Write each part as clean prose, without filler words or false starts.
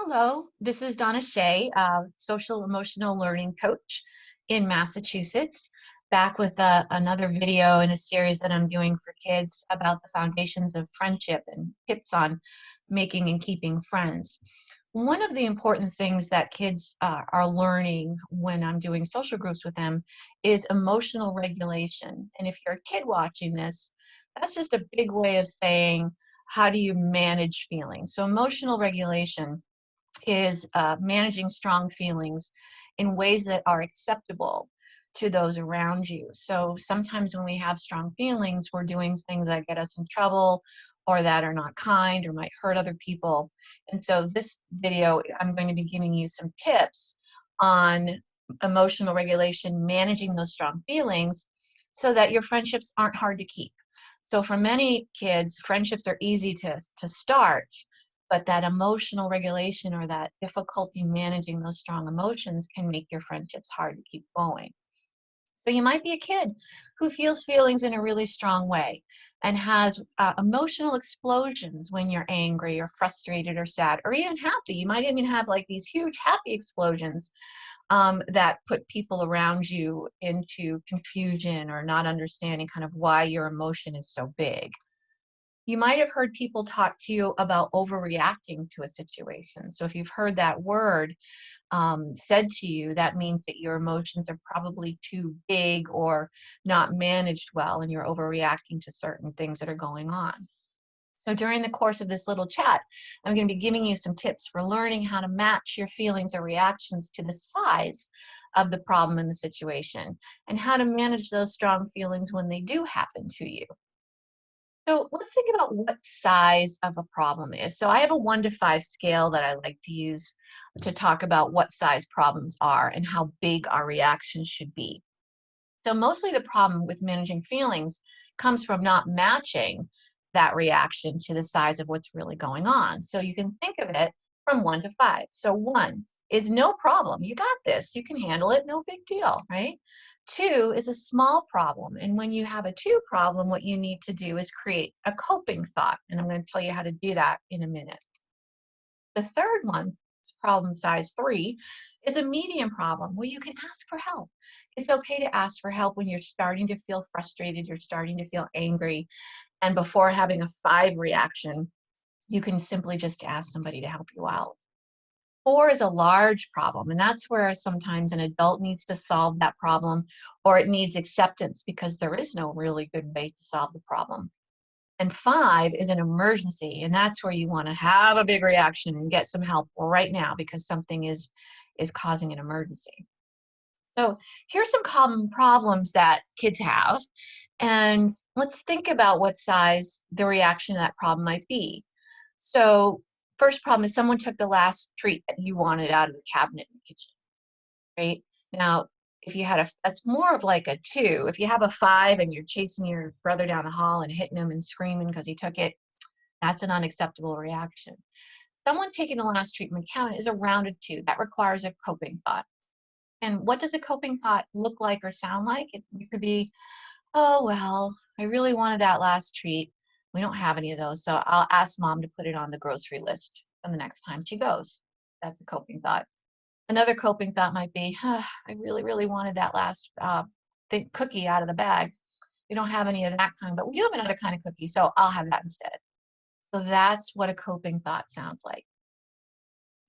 Hello, this is Donna Shea, social emotional learning coach in Massachusetts, back with another video in a series that I'm doing for kids about the foundations of friendship and tips on making and keeping friends. One of the important things that kids are learning when I'm doing social groups with them is emotional regulation. And if you're a kid watching this, that's just a big way of saying, how do you manage feelings? So emotional regulation is managing strong feelings in ways that are acceptable to those around you. So sometimes when we have strong feelings, we're doing things that get us in trouble or that are not kind or might hurt other people. And so this video, I'm going to be giving you some tips on emotional regulation, managing those strong feelings so that your friendships aren't hard to keep. So for many kids, friendships are easy to start, but that emotional regulation or that difficulty managing those strong emotions can make your friendships hard to keep going. So you might be a kid who feels feelings in a really strong way and has emotional explosions when you're angry or frustrated or sad or even happy. You might even have like these huge happy explosions that put people around you into confusion or not understanding kind of why your emotion is so big. You might have heard people talk to you about overreacting to a situation. So if you've heard that word said to you, that means that your emotions are probably too big or not managed well, and you're overreacting to certain things that are going on. So during the course of this little chat, I'm going to be giving you some tips for learning how to match your feelings or reactions to the size of the problem in the situation and how to manage those strong feelings when they do happen to you. So let's think about what size of a problem is. So I have a 1 to 5 scale that I like to use to talk about what size problems are and how big our reactions should be. So mostly the problem with managing feelings comes from not matching that reaction to the size of what's really going on. So you can think of it from 1 to 5. So 1 is no problem. You got this. You can handle it. No big deal, right? 2 is a small problem. And when you have a 2 problem, what you need to do is create a coping thought. And I'm going to tell you how to do that in a minute. The third one, problem size 3, is a medium problem where you can ask for help. It's okay to ask for help when you're starting to feel frustrated, you're starting to feel angry, and before having a 5 reaction, you can simply just ask somebody to help you out. 4 is a large problem, and that's where sometimes an adult needs to solve that problem or it needs acceptance because there is no really good way to solve the problem. And 5 is an emergency, and that's where you want to have a big reaction and get some help right now because something is causing an emergency. So here's some common problems that kids have, and let's think about what size the reaction to that problem might be. So first problem is someone took the last treat that you wanted out of the cabinet in the kitchen, right? Now, if you had that's more of like a 2. If you have a 5 and you're chasing your brother down the hall and hitting him and screaming because he took it, that's an unacceptable reaction. Someone taking the last treatment count is a rounded 2. That requires a coping thought. And what does a coping thought look like or sound like? It could be, oh, well, I really wanted that last treat. We don't have any of those, so I'll ask mom to put it on the grocery list for the next time she goes. That's a coping thought. Another coping thought might be, I really, really wanted that last cookie out of the bag. We don't have any of that kind, but we do have another kind of cookie, so I'll have that instead. So that's what a coping thought sounds like.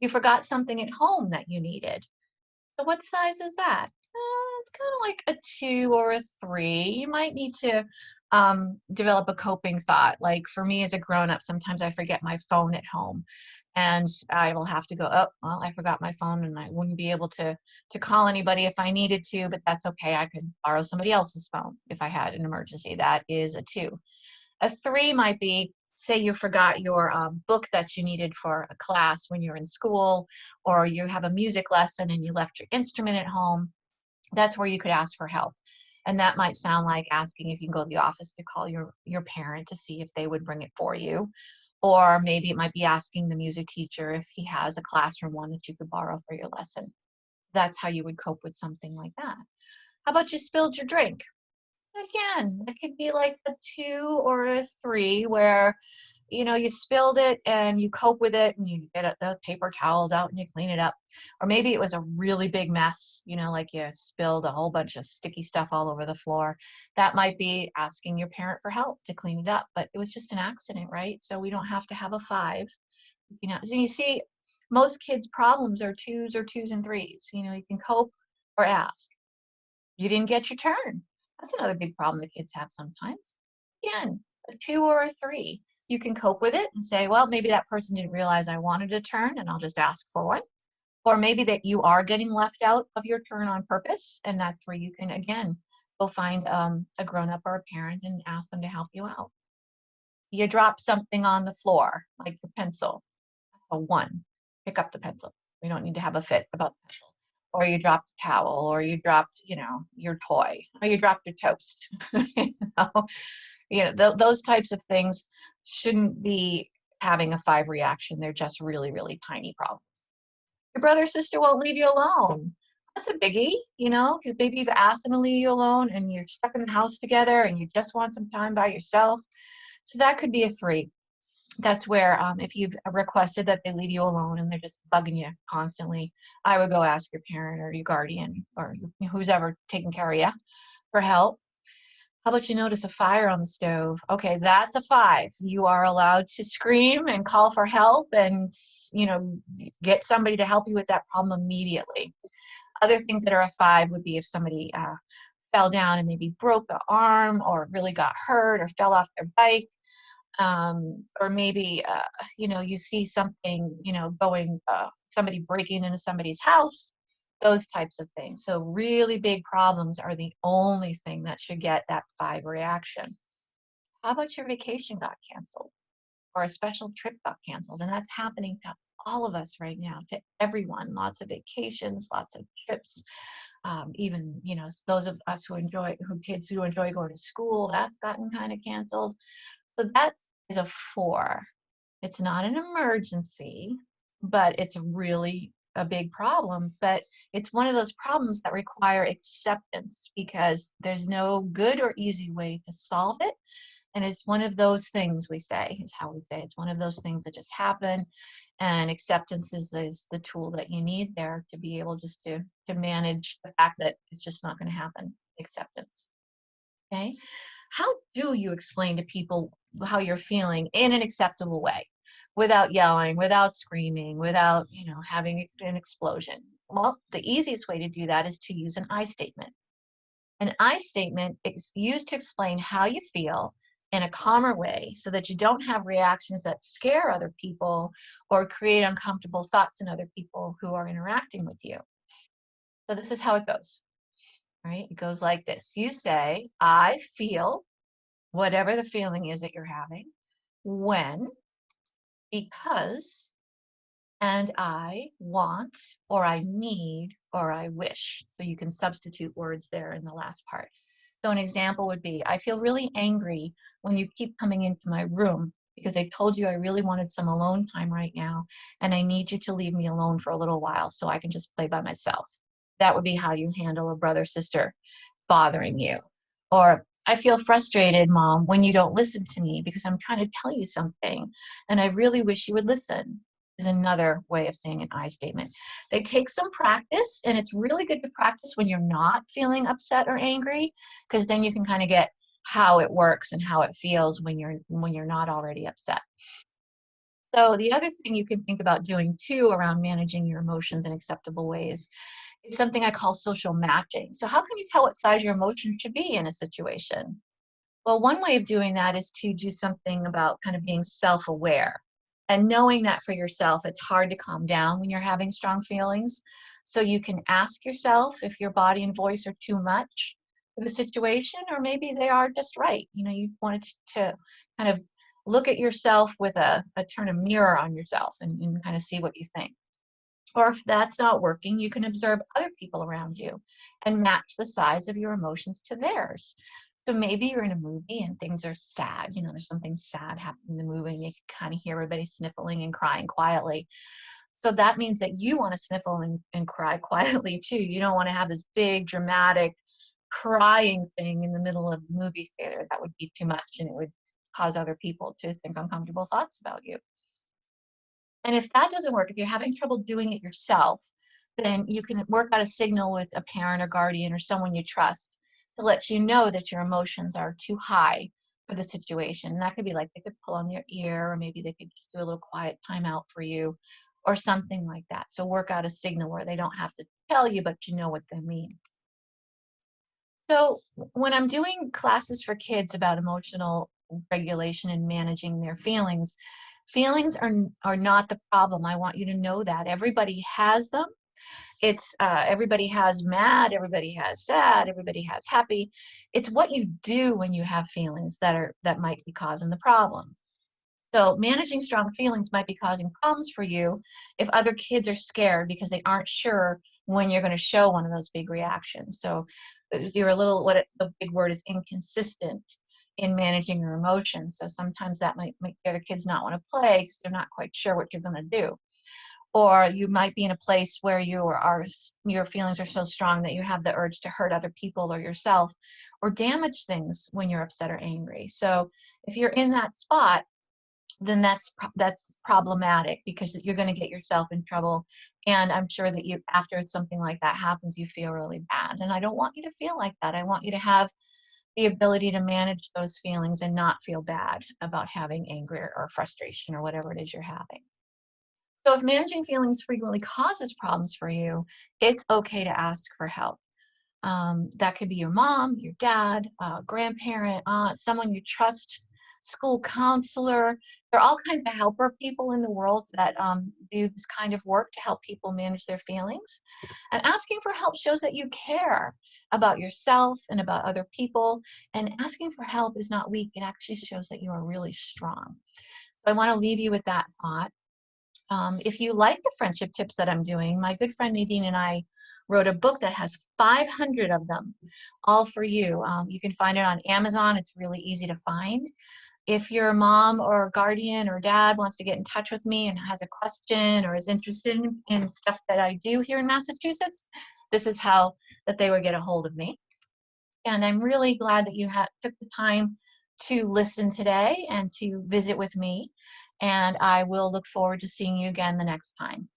You forgot something at home that you needed. So what size is that? It's kind of like a 2 or a 3. You might need to develop a coping thought. Like for me as a grown-up, sometimes I forget my phone at home, and I will have to go, oh, well, I forgot my phone, and I wouldn't be able to call anybody if I needed to, but that's okay. I could borrow somebody else's phone if I had an emergency. That is a 2. A 3 might be, say you forgot your book that you needed for a class when you're in school, or you have a music lesson and you left your instrument at home. That's where you could ask for help. And that might sound like asking if you can go to the office to call your parent to see if they would bring it for you. Or maybe it might be asking the music teacher if he has a classroom one that you could borrow for your lesson. That's how you would cope with something like that. How about you spilled your drink? Again, it could be like a 2 or a 3 where you spilled it and you cope with it and you get the paper towels out and you clean it up. Or maybe it was a really big mess, like you spilled a whole bunch of sticky stuff all over the floor. That might be asking your parent for help to clean it up, but it was just an accident, right? So we don't have to have a 5. So you see, most kids' problems are twos and threes. You can cope or ask. You didn't get your turn. That's another big problem that kids have sometimes. Again, a 2 or a 3. You can cope with it and say, well, maybe that person didn't realize I wanted a turn and I'll just ask for one. Or maybe that you are getting left out of your turn on purpose, and that's where you can, again, go find a grown-up or a parent and ask them to help you out. You drop something on the floor, like your pencil. That's a 1. Pick up the pencil. We don't need to have a fit about the pencil. Or you dropped a towel, or you dropped, your toy, or you dropped your toast. you know, those types of things shouldn't be having a 5 reaction. They're just really, really tiny problems. Your brother or sister won't leave you alone. That's a biggie, because maybe you've asked them to leave you alone and you're stuck in the house together and you just want some time by yourself. So that could be a 3. That's where if you've requested that they leave you alone and they're just bugging you constantly, I would go ask your parent or your guardian or who's ever taking care of you for help. How about you notice a fire on the stove? Okay, that's a 5. You are allowed to scream and call for help and, get somebody to help you with that problem immediately. Other things that are a 5 would be if somebody fell down and maybe broke an arm or really got hurt or fell off their bike. Or maybe, you see something, going, somebody breaking into somebody's house, those types of things. So really big problems are the only thing that should get that 5 reaction. How about your vacation got canceled or a special trip got canceled? And that's happening to all of us right now, to everyone. Lots of vacations, lots of trips. Even, those of us kids who enjoy going to school, that's gotten kind of canceled. So that is a 4. It's not an emergency, but it's really a big problem. But it's one of those problems that require acceptance because there's no good or easy way to solve it. And it's one of those things is how we say it's one of those things that just happen. And acceptance is the tool that you need there to be able just to manage the fact that it's just not going to happen. Acceptance. Okay. How do you explain to people how you're feeling in an acceptable way without yelling, without screaming, without, having an explosion? Well, the easiest way to do that is to use an I statement. An I statement is used to explain how you feel in a calmer way so that you don't have reactions that scare other people or create uncomfortable thoughts in other people who are interacting with you. So this is how it goes, right? It goes like this. You say, I feel whatever the feeling is that you're having, when, because, and I want, or I need, or I wish. So you can substitute words there in the last part. So an example would be, I feel really angry when you keep coming into my room because I told you I really wanted some alone time right now, and I need you to leave me alone for a little while so I can just play by myself. That would be how you handle a brother, sister bothering you. Or I feel frustrated, Mom, when you don't listen to me because I'm trying to tell you something and I really wish you would listen, is another way of saying an I statement. They take some practice, and it's really good to practice when you're not feeling upset or angry, because then you can kind of get how it works and how it feels when you're not already upset. So the other thing you can think about doing too around managing your emotions in acceptable ways is something I call social matching. So how can you tell what size your emotion should be in a situation? Well, one way of doing that is to do something about kind of being self-aware and knowing that for yourself, it's hard to calm down when you're having strong feelings. So you can ask yourself if your body and voice are too much for the situation, or maybe they are just right. You've wanted to kind of look at yourself with a turn a mirror on yourself and kind of see what you think. Or if that's not working, you can observe other people around you and match the size of your emotions to theirs. So maybe you're in a movie and things are sad, there's something sad happening in the movie and you can kind of hear everybody sniffling and crying quietly. So that means that you want to sniffle and cry quietly too. You don't want to have this big dramatic crying thing in the middle of the movie theater. That would be too much and it would cause other people to think uncomfortable thoughts about you. And if that doesn't work, if you're having trouble doing it yourself, then you can work out a signal with a parent or guardian or someone you trust to let you know that your emotions are too high for the situation. And that could be like they could pull on your ear, or maybe they could just do a little quiet timeout for you or something like that. So work out a signal where they don't have to tell you, but you know what they mean. So when I'm doing classes for kids about emotional regulation and managing their feelings, feelings are not the problem. I want you to know that everybody has them. It's everybody has mad, everybody has sad, everybody has happy. It's what you do when you have feelings that might be causing the problem. So managing strong feelings might be causing problems for you if other kids are scared because they aren't sure when you're going to show one of those big reactions. So you're a little, the big word is inconsistent in managing your emotions. So sometimes that might make the other kids not want to play because they're not quite sure what you're going to do. Or you might be in a place where your feelings are so strong that you have the urge to hurt other people or yourself or damage things when you're upset or angry. So if you're in that spot, then that's problematic because you're going to get yourself in trouble. And I'm sure that you, after something like that happens, you feel really bad. And I don't want you to feel like that. I want you to have the ability to manage those feelings and not feel bad about having anger or frustration or whatever it is you're having. So if managing feelings frequently causes problems for you, it's okay to ask for help. That could be your mom, your dad, grandparent, aunt, someone you trust, school counselor. There are all kinds of helper people in the world that do this kind of work to help people manage their feelings. And asking for help shows that you care about yourself and about other people. And asking for help is not weak. It actually shows that you are really strong. So I want to leave you with that thought. If you like the friendship tips that I'm doing, my good friend Nadine and I wrote a book that has 500 of them, all for you. You can find it on Amazon. It's really easy to find. If your mom or guardian or dad wants to get in touch with me and has a question or is interested in stuff that I do here in Massachusetts, this is how that they would get a hold of me. And I'm really glad that you took the time to listen today and to visit with me. And I will look forward to seeing you again the next time.